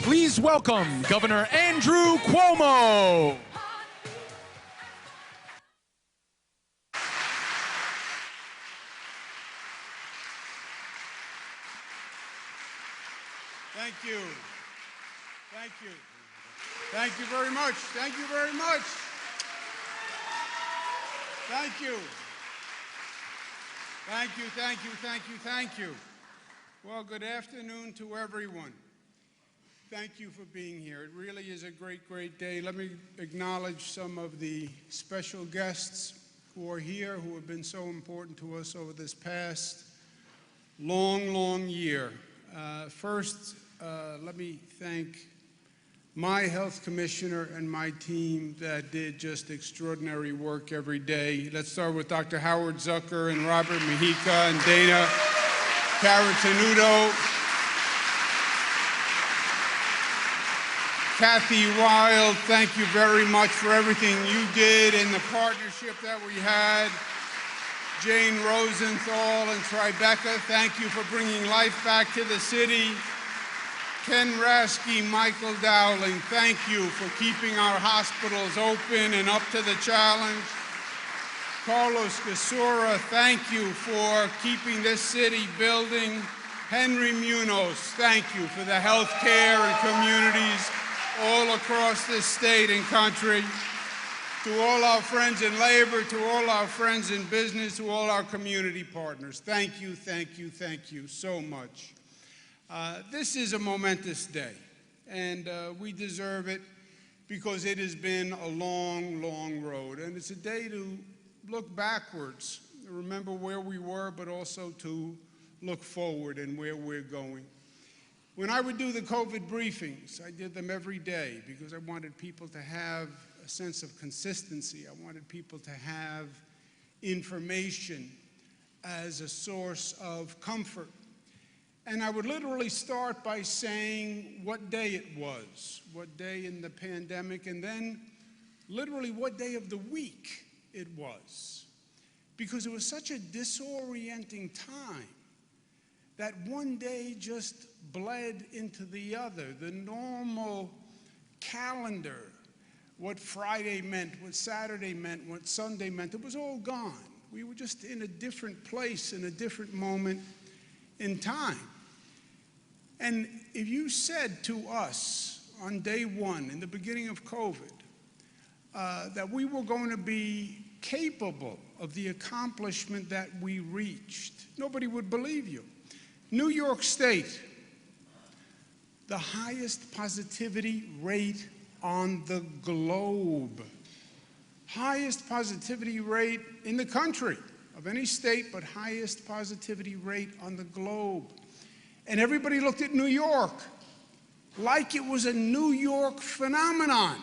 Please welcome Governor Andrew Cuomo. Thank you. Thank you. Thank you very much. Thank you very much. Thank you. Thank you, thank you, thank you, thank you. Well, good afternoon to everyone. Thank you for being here. It really is a great, great day. Let me acknowledge some of the special guests who are here, who have been so important to us over this past long, long year. First, let me thank my health commissioner and my team that did just extraordinary work every day. Let's start with Dr. Howard Zucker and Robert Mujica and Dana Caratanudo, Kathy Wild, thank you very much for everything you did in the partnership that we had. Jane Rosenthal and Tribeca, thank you for bringing life back to the city. Ken Rasky, Michael Dowling, thank you for keeping our hospitals open and up to the challenge. Carlos Casura, thank you for keeping this city building. Henry Munoz, thank you for the health care and communities all across this state and country. To all our friends in labor, to all our friends in business, to all our community partners, thank you, thank you, thank you so much. This is a momentous day, and we deserve it because it has been a long, long road. And it's a day to look backwards, remember where we were, but also to look forward and where we're going. When I would do the COVID briefings, I did them every day because I wanted people to have a sense of consistency. I wanted people to have information as a source of comfort. And I would literally start by saying what day it was, what day in the pandemic, and then literally what day of the week it was. Because it was such a disorienting time that one day just bled into the other. The normal calendar, what Friday meant, what Saturday meant, what Sunday meant, it was all gone. We were just in a different place, in a different moment in time. And if you said to us on day one, in the beginning of COVID, that we were going to be capable of the accomplishment that we reached, nobody would believe you. New York State, the highest positivity rate on the globe. Highest positivity rate in the country of any state, but highest positivity rate on the globe. And everybody looked at New York like it was a New York phenomenon,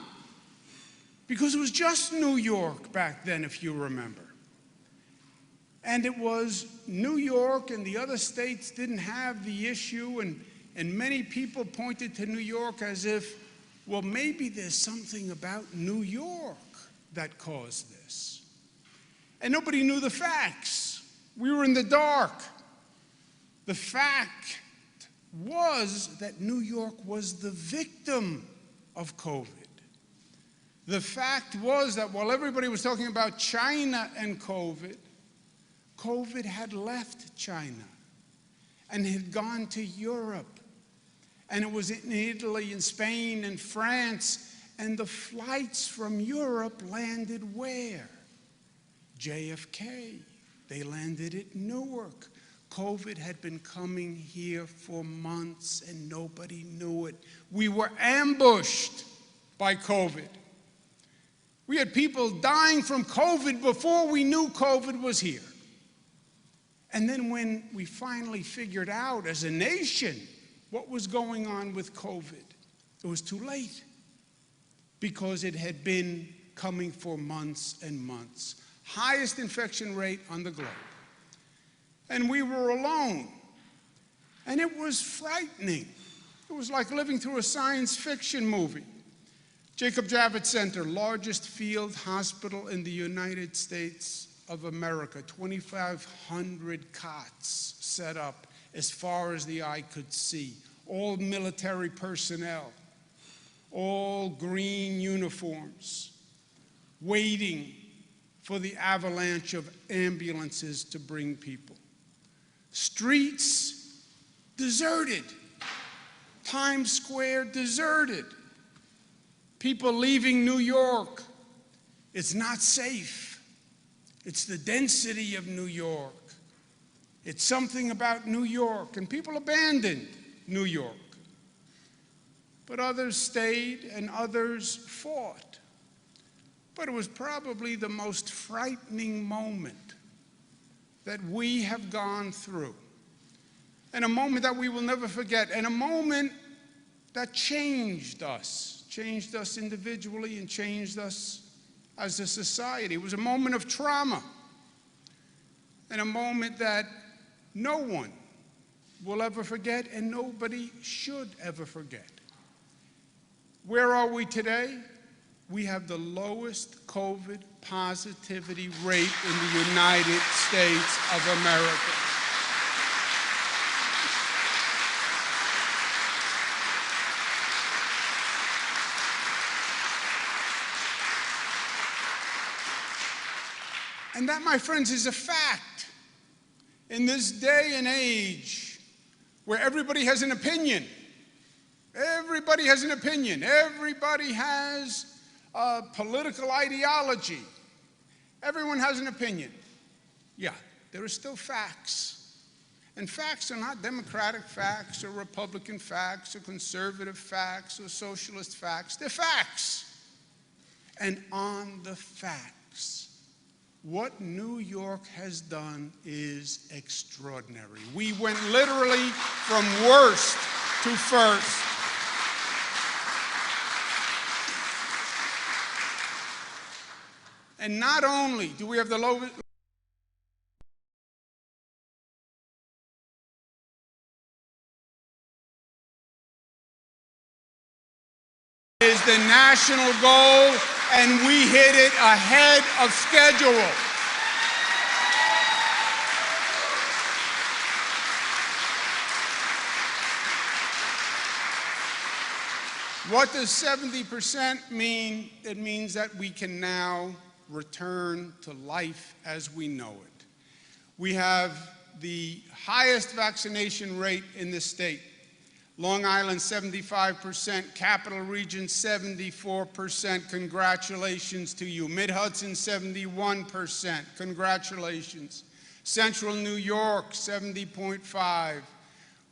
because it was just New York back then, if you remember. And it was New York, and the other states didn't have the issue, and many people pointed to New York as if, well, maybe there's something about New York that caused this. And nobody knew the facts. We were in the dark. The fact was that New York was the victim of COVID. The fact was that while everybody was talking about China and COVID, COVID had left China and had gone to Europe. And it was in Italy and Spain and France, and the flights from Europe landed where? JFK. They landed at Newark. COVID had been coming here for months and nobody knew it. We were ambushed by COVID. We had people dying from COVID before we knew COVID was here. And then when we finally figured out as a nation what was going on with COVID, it was too late, because it had been coming for months and months. Highest infection rate on the globe. And we were alone. And it was frightening. It was like living through a science fiction movie. Jacob Javits Center, largest field hospital in the United States of America, 2,500 cots set up as far as the eye could see. all military personnel, all green uniforms, waiting for the avalanche of ambulances to bring people. Streets deserted. Times Square deserted. People leaving New York. It's not safe. It's the density of New York. It's something about New York, and people abandoned New York. But others stayed and others fought. But it was probably the most frightening moment that we have gone through, and a moment that we will never forget, and a moment that changed us individually and changed us as a society. It was a moment of trauma, and a moment that no one will ever forget, and nobody should ever forget. Where are we today? We have the lowest COVID positivity rate in the United States of America. And that, my friends, is a fact. In this day and age where everybody has an opinion, everybody has an opinion, everybody has a political ideology, everyone has an opinion. Yeah, there are still facts. And facts are not Democratic facts or Republican facts or conservative facts or socialist facts. They're facts. And on the facts, what New York has done is extraordinary. We went literally from worst to first. And not only do we have the lowest, is the national goal, and we hit it ahead of schedule. What does 70% mean? It means that we can now return to life as we know it. We have the highest vaccination rate in the state. Long Island, 75%, Capital Region, 74%. Congratulations to you. Mid-Hudson, 71%. Congratulations. Central New York, 70.5.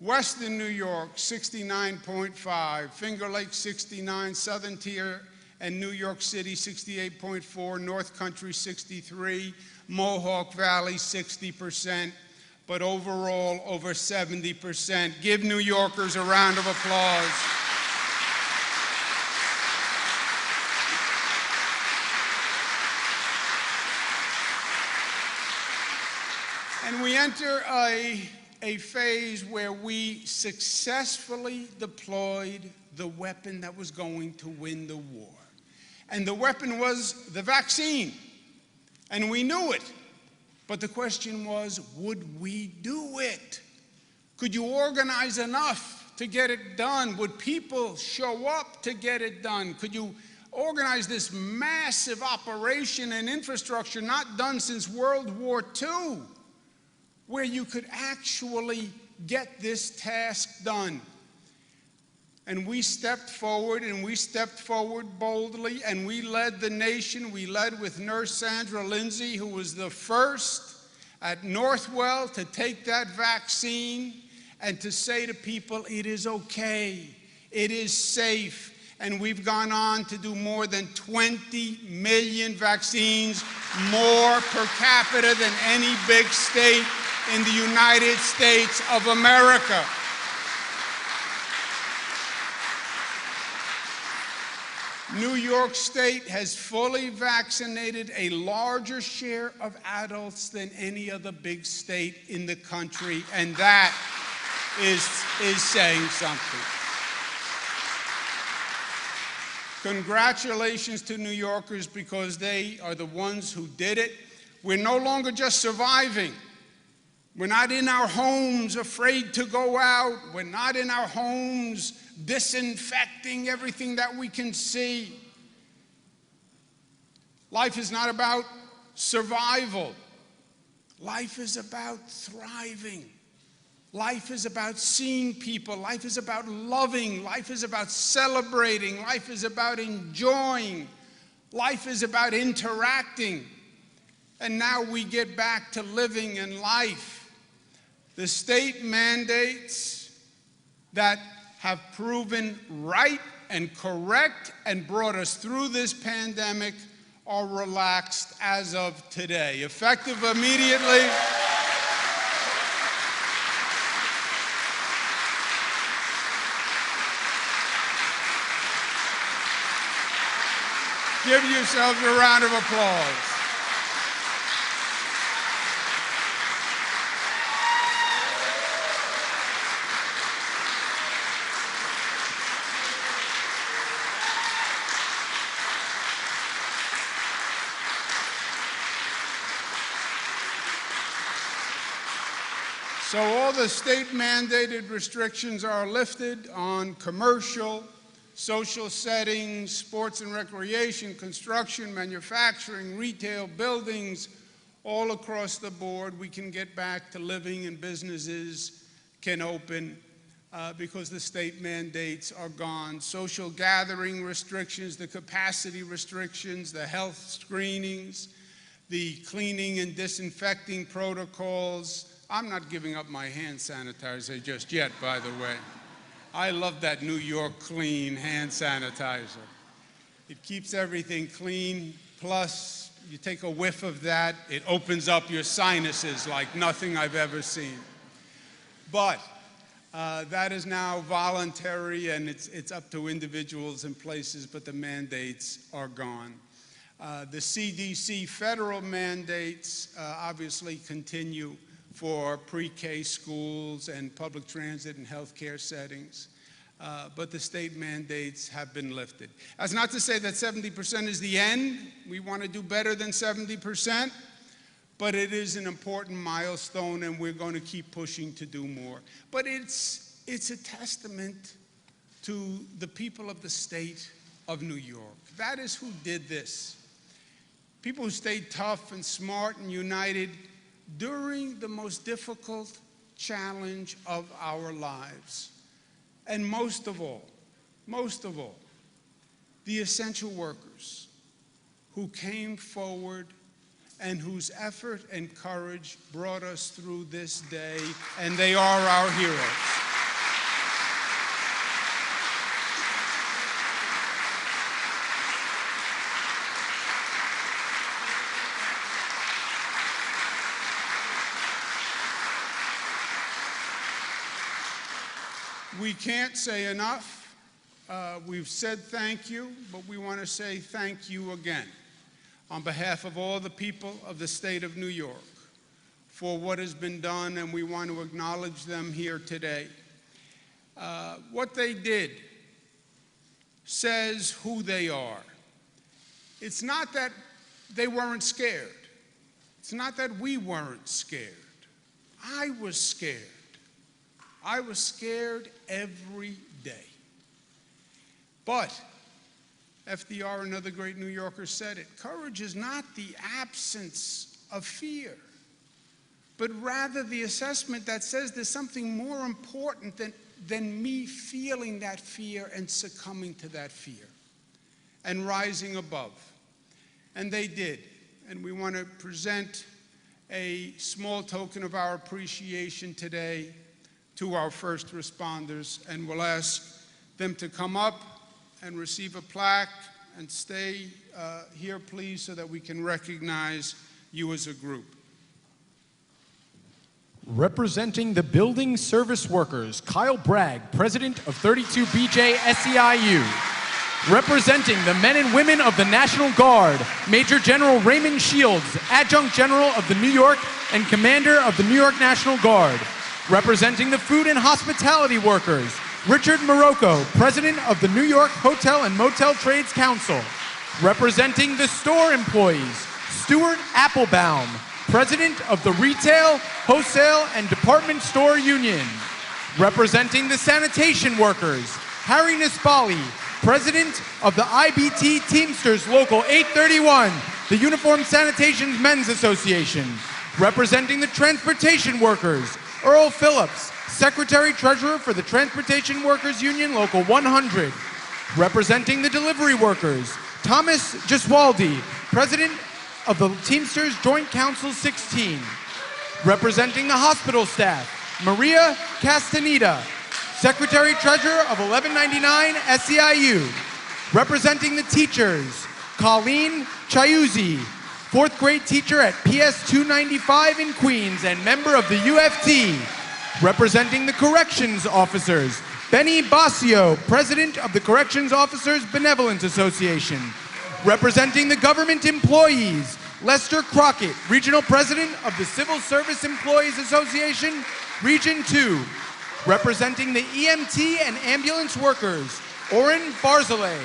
Western New York, 69.5. Finger Lakes, 69. Southern Tier and New York City, 68.4. North Country, 63. Mohawk Valley, 60%. But overall, over 70%. Give New Yorkers a round of applause. And we enter a phase where we successfully deployed the weapon that was going to win the war. And the weapon was the vaccine. And we knew it. But the question was, would we do it? Could you organize enough to get it done? Would people show up to get it done? Could you organize this massive operation and infrastructure not done since World War II, where you could actually get this task done? And we stepped forward, and we stepped forward boldly, and we led the nation. We led with Nurse Sandra Lindsay, who was the first at Northwell to take that vaccine and to say to people, it is okay, it is safe. And we've gone on to do more than 20 million vaccines, more per capita than any big state in the United States of America. New York State has fully vaccinated a larger share of adults than any other big state in the country, and that is saying something. Congratulations to New Yorkers, because they are the ones who did it. We're no longer just surviving. We're not in our homes afraid to go out. We're not in our homes disinfecting everything that we can see. Life is not about survival. Life is about thriving. Life is about seeing people. Life is about loving. Life is about celebrating. Life is about enjoying. Life is about interacting. And now we get back to living in life. The state mandates that have proven right and correct and brought us through this pandemic are relaxed as of today, effective immediately. Give yourselves a round of applause. So all the state-mandated restrictions are lifted on commercial, social settings, sports and recreation, construction, manufacturing, retail, buildings, all across the board. We can get back to living and businesses can open because the state mandates are gone. Social gathering restrictions, the capacity restrictions, the health screenings, the cleaning and disinfecting protocols. I'm not giving up my hand sanitizer just yet, by the way. I love that New York Clean hand sanitizer. It keeps everything clean, plus you take a whiff of that, it opens up your sinuses like nothing I've ever seen. But that is now voluntary, and it's up to individuals and places, but the mandates are gone. The CDC federal mandates obviously continue for pre-K schools and public transit and healthcare settings. But the state mandates have been lifted. That's not to say that 70% is the end. We want to do better than 70%, but it is an important milestone, and we're going to keep pushing to do more. But it's a testament to the people of the state of New York. That is who did this. People who stayed tough and smart and united during the most difficult challenge of our lives. And most of all, the essential workers who came forward and whose effort and courage brought us through this day, and they are our heroes. We can't say enough. We've said thank you, but we want to say thank you again on behalf of all the people of the state of New York for what has been done, and we want to acknowledge them here today. What they did says who they are. It's not that they weren't scared. It's not that we weren't scared. I was scared. I was scared every day. But FDR, another great New Yorker, said it. Courage is not the absence of fear, but rather the assessment that says there's something more important than me feeling that fear and succumbing to that fear and rising above. And they did. And we want to present a small token of our appreciation today to our first responders, and we'll ask them to come up and receive a plaque and stay here, please, so that we can recognize you as a group. Representing the building service workers, Kyle Bragg, President of 32BJ SEIU. Representing the men and women of the National Guard, Major General Raymond Shields, Adjunct General of the New York and Commander of the New York National Guard. Representing the food and hospitality workers, Richard Morocco, President of the New York Hotel and Motel Trades Council. Representing the store employees, Stuart Applebaum, President of the Retail, Wholesale, and Department Store Union. Representing the sanitation workers, Harry Nisbali, President of the IBT Teamsters Local 831, the Uniform Sanitation Men's Association. Representing the transportation workers, Earl Phillips, Secretary-Treasurer for the Transportation Workers Union Local 100. Representing the delivery workers, Thomas Giswaldi, President of the Teamsters Joint Council 16. Representing the hospital staff, Maria Castaneda, Secretary-Treasurer of 1199 SEIU. Representing the teachers, Colleen Chiuzzi, 4th grade teacher at PS 295 in Queens and member of the UFT. Representing the corrections officers, Benny Basio, President of the Corrections Officers Benevolent Association. Representing the government employees, Lester Crockett, Regional President of the Civil Service Employees Association, Region 2. Representing the EMT and ambulance workers, Oren Barzilay,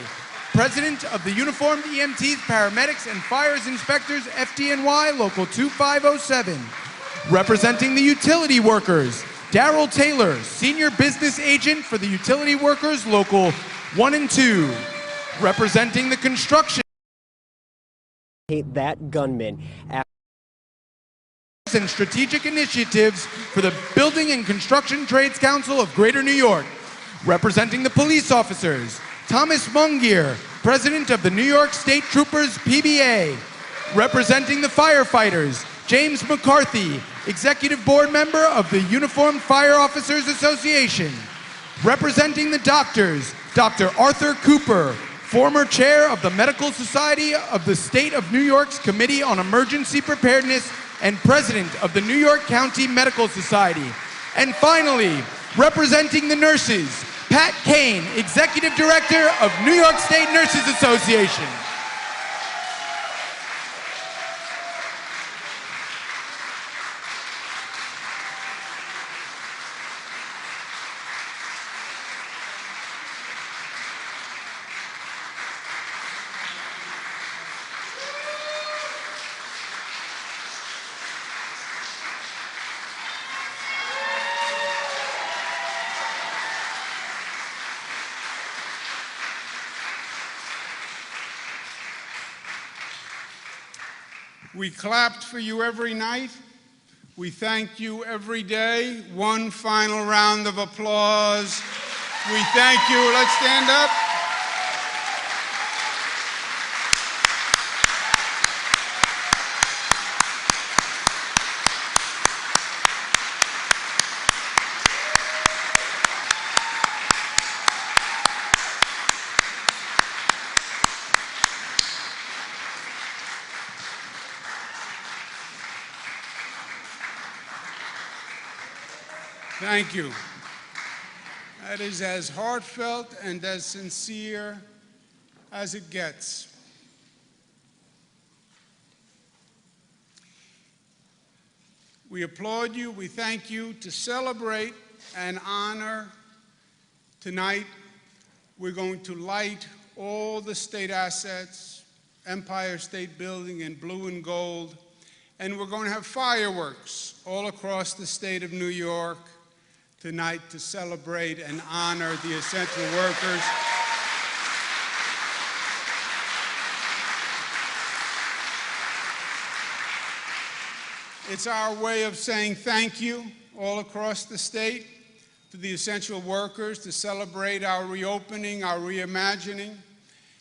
President of the Uniformed EMTs, Paramedics, and Fires Inspectors, FDNY, Local 2507. Representing the utility workers, Darrell Taylor, Senior Business Agent for the Utility Workers, Local 1 and 2. Representing the construction that gunman and strategic initiatives for the Building and Construction Trades Council of Greater New York. Representing the police officers, Thomas Mungier, President of the New York State Troopers PBA. Representing the firefighters, James McCarthy, Executive Board Member of the Uniformed Fire Officers Association. Representing the doctors, Dr. Arthur Cooper, former Chair of the Medical Society of the State of New York's Committee on Emergency Preparedness and President of the New York County Medical Society. And finally, representing the nurses, Pat Kane, Executive Director of New York State Nurses Association. We clapped for you every night. We thank you every day. One final round of applause. We thank you. Let's stand up. Thank you. That is as heartfelt and as sincere as it gets. We applaud you. We thank you. To celebrate and honor tonight, we're going to light all the state assets, Empire State Building in blue and gold, and we're going to have fireworks all across the state of New York tonight to celebrate and honor the essential workers. It's our way of saying thank you all across the state to the essential workers, to celebrate our reopening, our reimagining,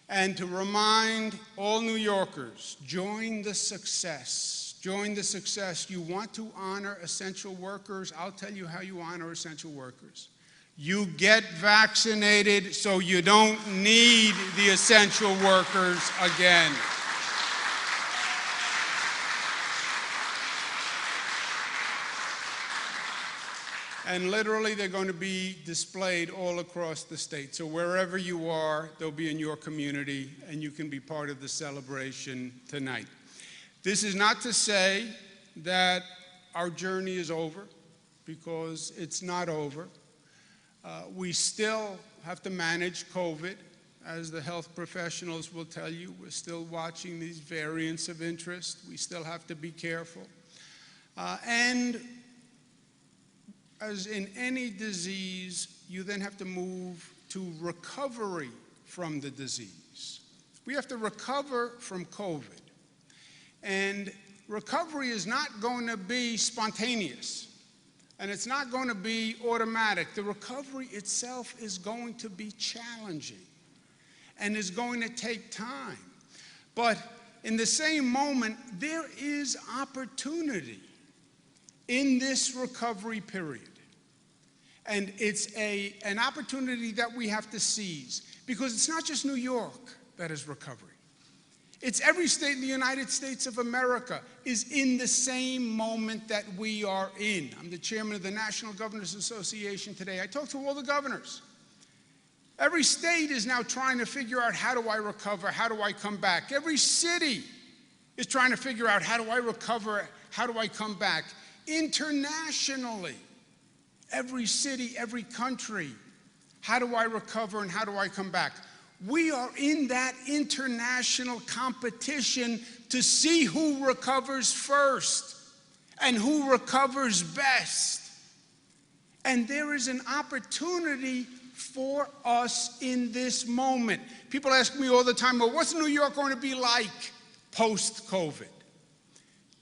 and to remind all New Yorkers, join the success. Join the success. You want to honor essential workers? I'll tell you how you honor essential workers. You get vaccinated so you don't need the essential workers again. And literally, they're going to be displayed all across the state. So wherever you are, they'll be in your community, and you can be part of the celebration tonight. This is not to say that our journey is over, because it's not over. We still have to manage COVID. As the health professionals will tell you, we're still watching these variants of interest. We still have to be careful. And as in any disease, you then have to move to recovery from the disease. We have to recover from COVID. And recovery is not going to be spontaneous. And it's not going to be automatic. The recovery itself is going to be challenging and is going to take time. But in the same moment, there is opportunity in this recovery period. And it's an opportunity that we have to seize, because it's not just New York that is recovering. It's every state in the United States of America is in the same moment that we are in. I'm the chairman of the National Governors Association today. I talked to all the governors. Every state is now trying to figure out, how do I recover? How do I come back? Every city is trying to figure out, how do I recover? How do I come back? Internationally, every city, every country, how do I recover and how do I come back? We are in that international competition to see who recovers first and who recovers best. And there is an opportunity for us in this moment. People ask me all the time, well, what's New York going to be like post-COVID?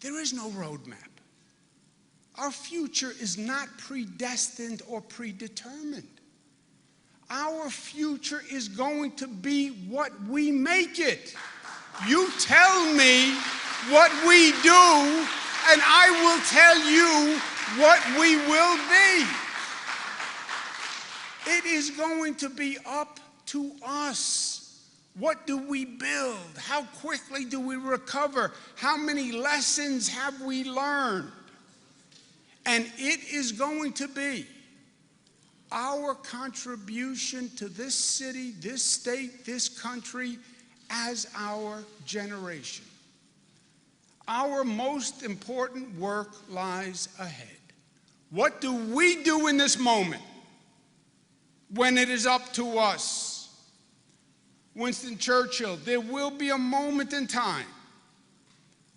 There is no roadmap. Our future is not predestined or predetermined. Our future is going to be what we make it. You tell me what we do, and I will tell you what we will be. It is going to be up to us. What do we build? How quickly do we recover? How many lessons have we learned? And it is going to be our contribution to this city, this state, this country, as our generation. Our most important work lies ahead. What do we do in this moment when it is up to us? Winston Churchill, there will be a moment in time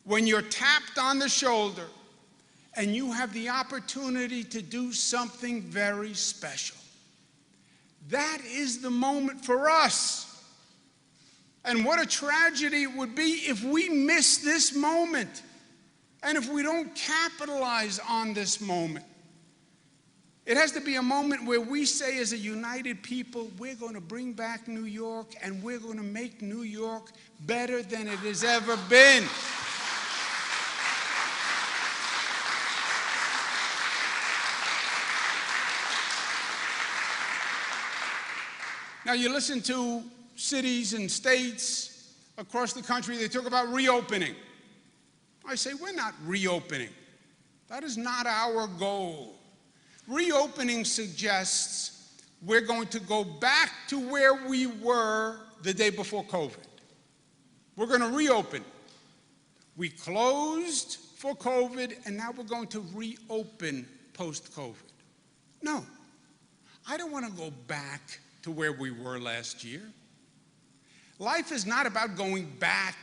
when you're tapped on the shoulder and you have the opportunity to do something very special. That is the moment for us. And what a tragedy it would be if we miss this moment and if we don't capitalize on this moment. It has to be a moment where we say, as a united people, we're going to bring back New York, and we're going to make New York better than it has ever been. Now, you listen to cities and states across the country, they talk about reopening. I say, we're not reopening. That is not our goal. Reopening suggests we're going to go back to where we were the day before COVID. We're going to reopen. We closed for COVID, and now we're going to reopen post-COVID. No, I don't want to go back to where we were last year. Life is not about going back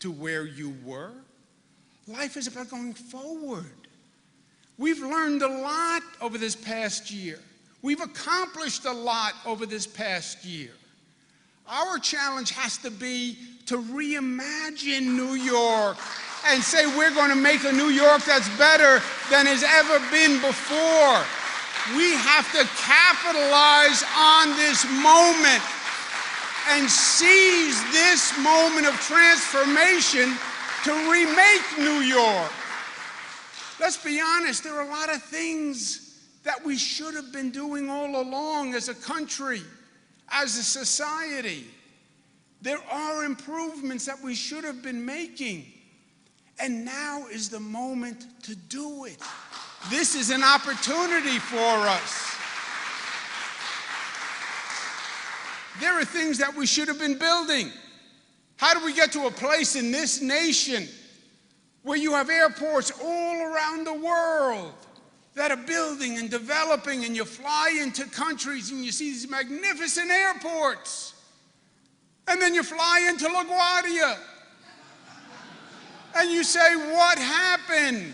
to where you were. Life is about going forward. We've learned a lot over this past year. We've accomplished a lot over this past year. Our challenge has to be to reimagine New York and say we're going to make a New York that's better than has ever been before. We have to capitalize on this moment and seize this moment of transformation to remake New York. Let's be honest, there are a lot of things that we should have been doing all along as a country, as a society. There are improvements that we should have been making, and now is the moment to do it. This is an opportunity for us. There are things that we should have been building. How do we get to a place in this nation where you have airports all around the world that are building and developing, and you fly into countries and you see these magnificent airports, and then you fly into LaGuardia and you say, what happened?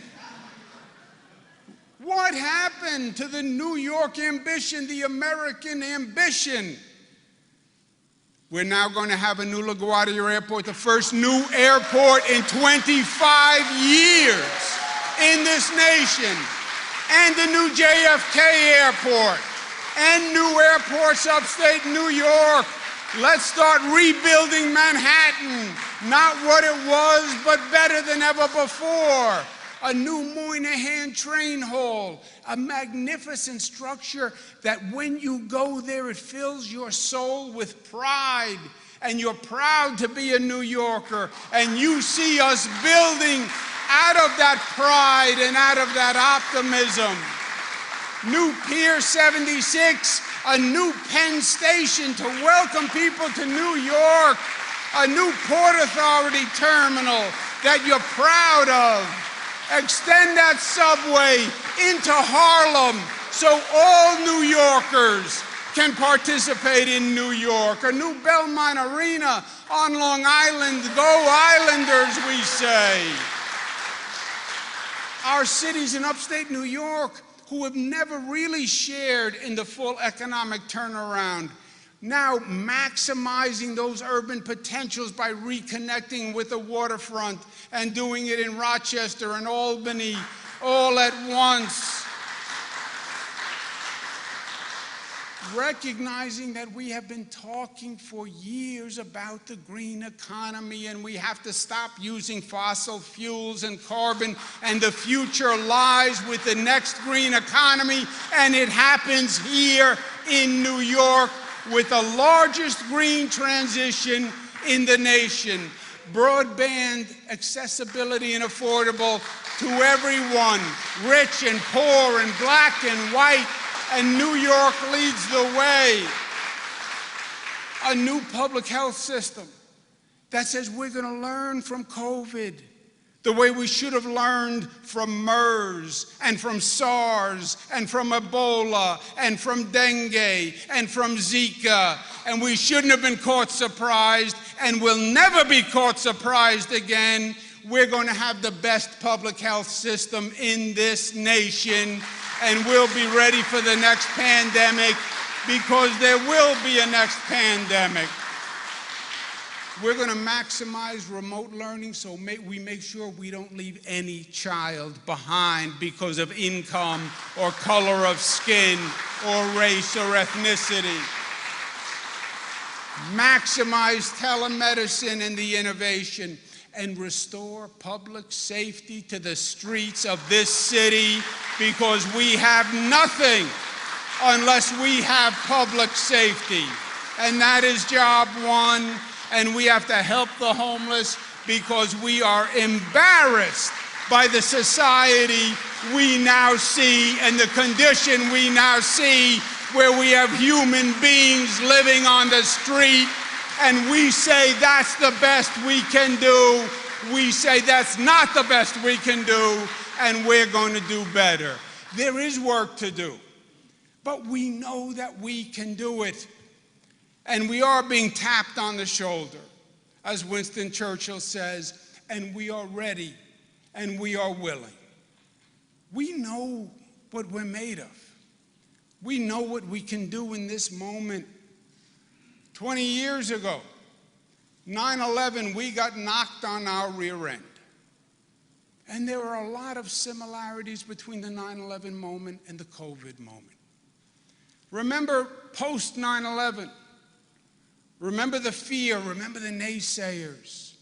What happened to the New York ambition, the American ambition? We're now going to have a new LaGuardia Airport, the first new airport in 25 years in this nation, and the new JFK Airport, and new airports upstate New York. Let's start rebuilding Manhattan, not what it was, but better than ever before. A new Moynihan train hall, a magnificent structure that when you go there, it fills your soul with pride. And you're proud to be a New Yorker. And you see us building out of that pride and out of that optimism. New Pier 76, a new Penn Station to welcome people to New York, a new Port Authority terminal that you're proud of. Extend that subway into Harlem so all New Yorkers can participate in New York. A new Belmont Arena on Long Island. Go Islanders, we say. Our cities in upstate New York who have never really shared in the full economic turnaround, now maximizing those urban potentials by reconnecting with the waterfront and doing it in Rochester and Albany all at once. Recognizing that we have been talking for years about the green economy and we have to stop using fossil fuels and carbon, and the future lies with the next green economy, and it happens here in New York with the largest green transition in the nation. Broadband accessibility and affordable to everyone, rich and poor and black and white, and New York leads the way. A new public health system that says we're going to learn from COVID the way we should have learned from MERS and from SARS and from Ebola and from dengue and from Zika. And we shouldn't have been caught surprised and will never be caught surprised again. We're going to have the best public health system in this nation, and we'll be ready for the next pandemic because there will be a next pandemic. We're going to maximize remote learning so we make sure we don't leave any child behind because of income or color of skin or race or ethnicity. Maximize telemedicine and the innovation, and restore public safety to the streets of this city, because we have nothing unless we have public safety. And that is job one. And we have to help the homeless because we are embarrassed by the society we now see and the condition we now see, where we have human beings living on the street, and we say that's the best we can do. We say that's not the best we can do, and we're going to do better. There is work to do, but we know that we can do it. And we are being tapped on the shoulder, as Winston Churchill says, and we are ready and we are willing. We know what we're made of. We know what we can do in this moment. 20 years ago, 9/11, we got knocked on our rear end. And there are a lot of similarities between the 9/11 moment and the COVID moment. Remember post 9/11. Remember the fear, remember the naysayers.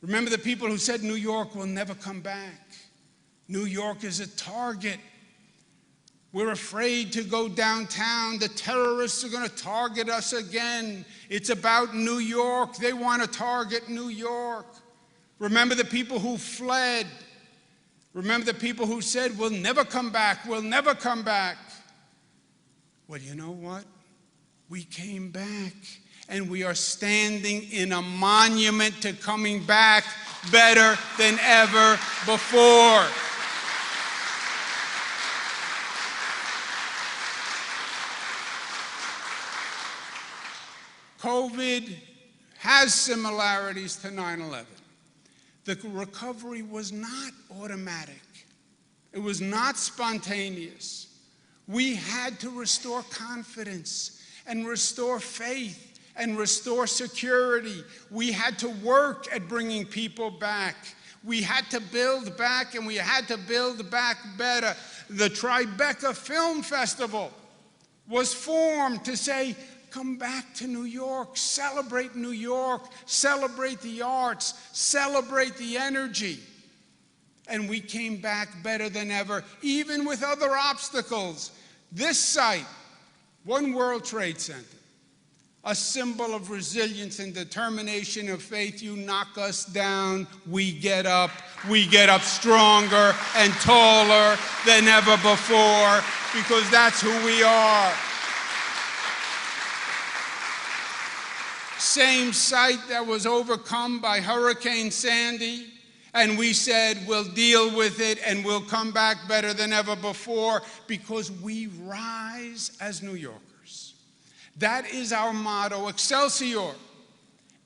Remember the people who said New York will never come back. New York is a target. We're afraid to go downtown. The terrorists are going to target us again. It's about New York. They want to target New York. Remember the people who fled. Remember the people who said, we'll never come back, we'll never come back. Well, you know what? We came back. And we are standing in a monument to coming back better than ever before. COVID has similarities to 9/11. The recovery was not automatic. It was not spontaneous. We had to restore confidence and restore faith and restore security. We had to work at bringing people back. We had to build back, and we had to build back better. The Tribeca Film Festival was formed to say, come back to New York, celebrate New York, celebrate the arts, celebrate the energy. And we came back better than ever, even with other obstacles. This site, One World Trade Center, a symbol of resilience and determination of faith. You knock us down, we get up stronger and taller than ever before, because that's who we are. Same site that was overcome by Hurricane Sandy, and we said we'll deal with it and we'll come back better than ever before, because we rise as New Yorkers. That is our motto, Excelsior,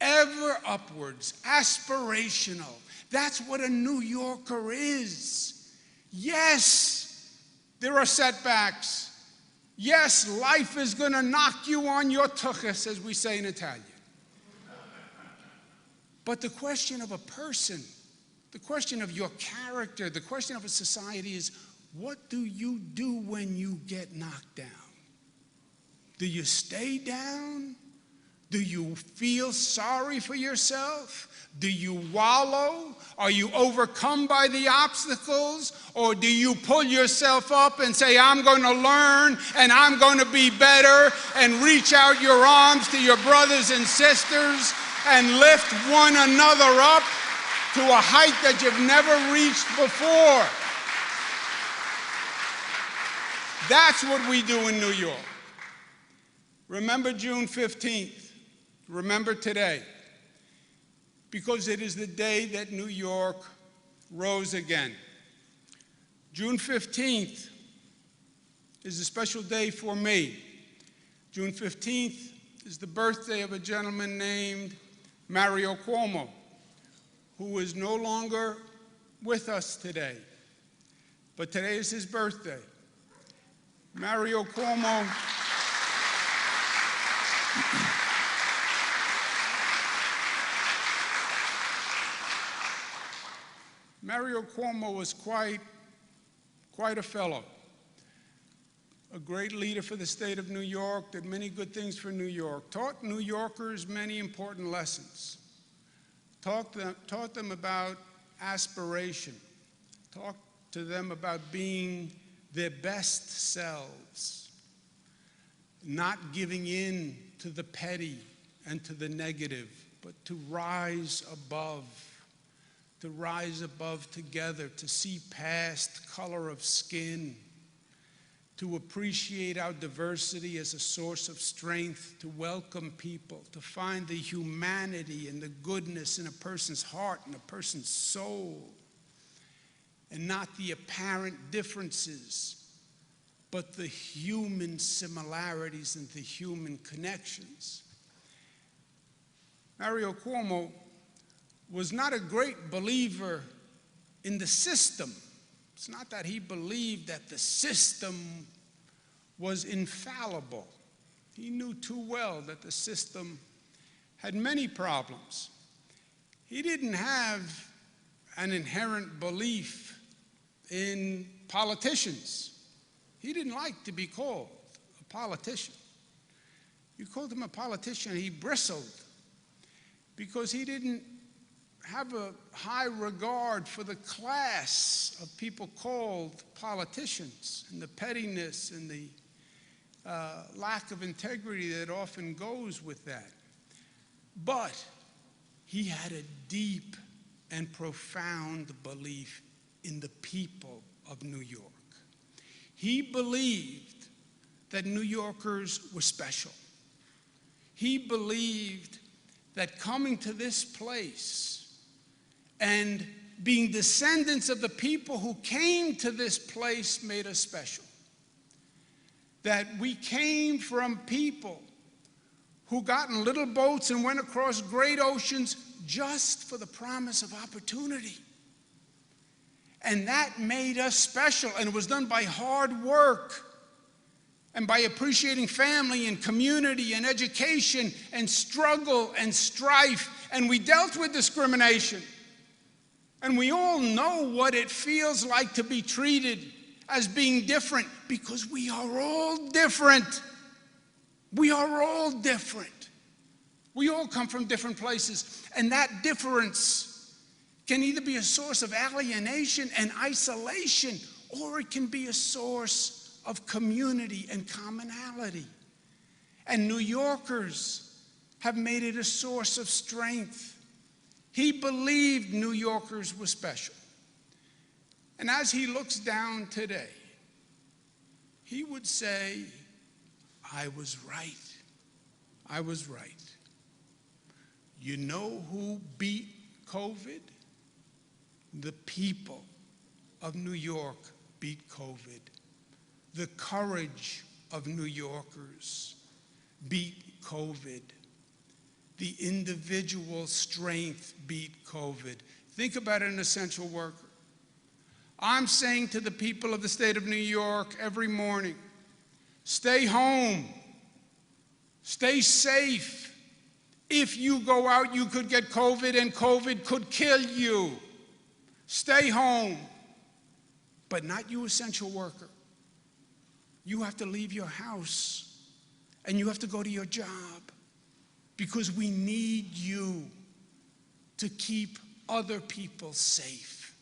ever upwards, aspirational. That's what a New Yorker is. Yes, there are setbacks. Yes, life is going to knock you on your tuchus, as we say in Italian. But the question of a person, the question of your character, the question of a society is, what do you do when you get knocked down? Do you stay down? Do you feel sorry for yourself? Do you wallow? Are you overcome by the obstacles? Or do you pull yourself up and say, I'm going to learn and I'm going to be better, and reach out your arms to your brothers and sisters and lift one another up to a height that you've never reached before? That's what we do in New York. Remember June 15th. Remember today. Because it is the day that New York rose again. June 15th is a special day for me. June 15th is the birthday of a gentleman named Mario Cuomo, who is no longer with us today. But today is his birthday. Mario Cuomo was quite a fellow. A great leader for the state of New York, did many good things for New York, taught New Yorkers many important lessons, taught them about aspiration, talked to them about being their best selves, not giving in to the petty and to the negative, but to rise above together, to see past color of skin, to appreciate our diversity as a source of strength, to welcome people, to find the humanity and the goodness in a person's heart and a person's soul, and not the apparent differences, but the human similarities and the human connections. Mario Cuomo was not a great believer in the system. It's not that he believed that the system was infallible. He knew too well that the system had many problems. He didn't have an inherent belief in politicians. He didn't like to be called a politician. You called him a politician, he bristled, because he didn't have a high regard for the class of people called politicians, and the pettiness and the lack of integrity that often goes with that. But he had a deep and profound belief in the people of New York. He believed that New Yorkers were special. He believed that coming to this place and being descendants of the people who came to this place made us special. That we came from people who got in little boats and went across great oceans just for the promise of opportunity. And that made us special, and it was done by hard work and by appreciating family and community and education and struggle and strife. And we dealt with discrimination. And we all know what it feels like to be treated as being different, because we are all different. We are all different. We all come from different places. And that difference can either be a source of alienation and isolation, or it can be a source of community and commonality. And New Yorkers have made it a source of strength. He believed New Yorkers were special. And as he looks down today, he would say, I was right. I was right. You know who beat COVID? The people of New York beat COVID. The courage of New Yorkers beat COVID. The individual strength beat COVID. Think about an essential worker. I'm saying to the people of the state of New York every morning, stay home, stay safe. If you go out, you could get COVID, and COVID could kill you. Stay home. But not you, essential worker. You have to leave your house, and you have to go to your job, because we need you to keep other people safe.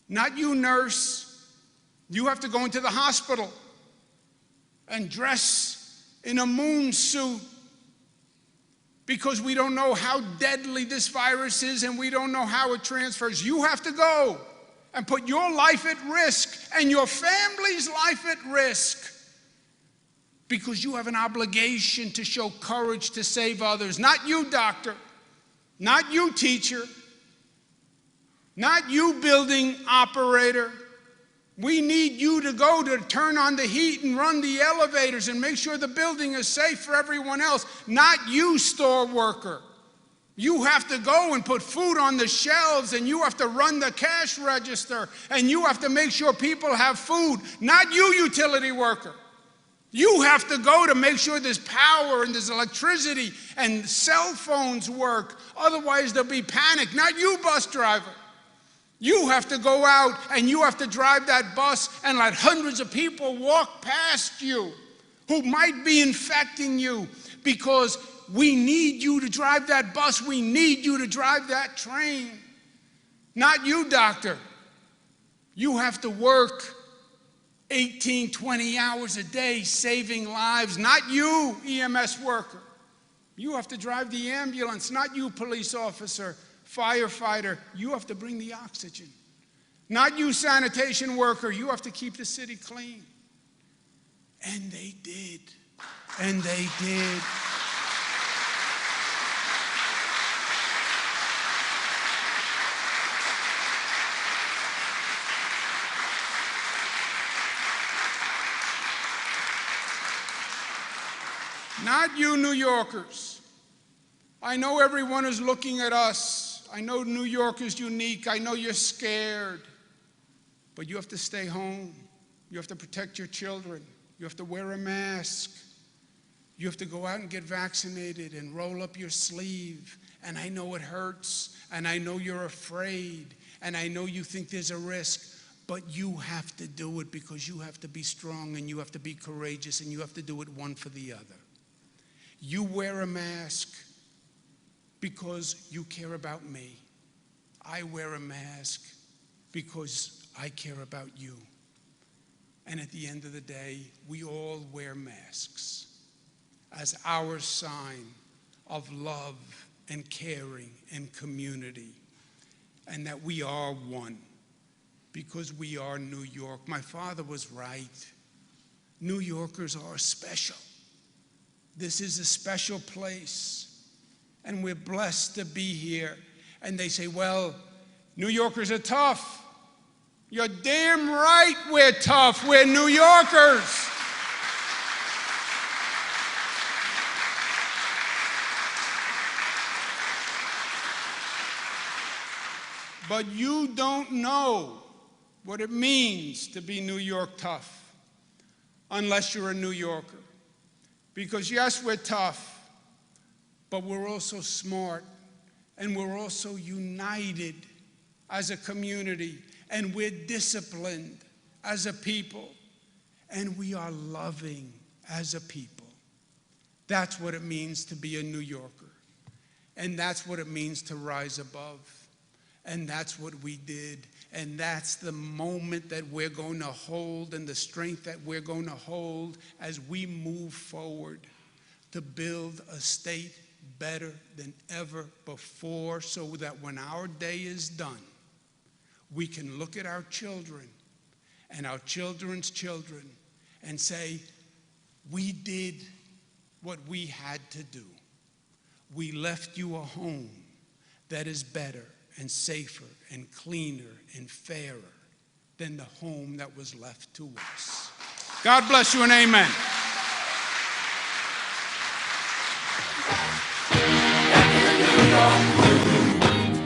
Not you, nurse. You have to go into the hospital and dress in a moon suit, because we don't know how deadly this virus is, and we don't know how it transfers. You have to go and put your life at risk and your family's life at risk, because you have an obligation to show courage to save others. Not you, doctor. Not you, teacher. Not you, building operator. We need you to go to turn on the heat and run the elevators and make sure the building is safe for everyone else. Not you, store worker. You have to go and put food on the shelves, and you have to run the cash register, and you have to make sure people have food. Not you, utility worker. You have to go to make sure there's power and there's electricity and cell phones work. Otherwise, there'll be panic. Not you, bus driver. You have to go out and you have to drive that bus and let hundreds of people walk past you who might be infecting you, because we need you to drive that bus. We need you to drive that train. Not you, doctor. You have to work 18, 20 hours a day saving lives. Not you, EMS worker. You have to drive the ambulance. Not you, police officer, firefighter. You have to bring the oxygen. Not you, sanitation worker. You have to keep the city clean. And they did. And they did. Not you, New Yorkers. I know everyone is looking at us. I know New York is unique. I know you're scared. But you have to stay home. You have to protect your children. You have to wear a mask. You have to go out and get vaccinated and roll up your sleeve. And I know it hurts. And I know you're afraid. And I know you think there's a risk. But you have to do it, because you have to be strong and you have to be courageous, and you have to do it one for the other. You wear a mask because you care about me. I wear a mask because I care about you. And at the end of the day, we all wear masks as our sign of love and caring and community, and that we are one, because we are New York. My father was right. New Yorkers are special. This is a special place, and we're blessed to be here. And they say, well, New Yorkers are tough. You're damn right we're tough. We're New Yorkers. But you don't know what it means to be New York tough, unless you're a New Yorker. Because yes, we're tough, but we're also smart, and we're also united as a community, and we're disciplined as a people, and we are loving as a people. That's what it means to be a New Yorker. And that's what it means to rise above. And that's what we did. And that's the moment that we're going to hold, and the strength that we're going to hold as we move forward to build a state better than ever before, so that when our day is done, we can look at our children and our children's children and say, we did what we had to do. We left you a home that is better and safer and cleaner and fairer than the home that was left to us. God bless you and amen.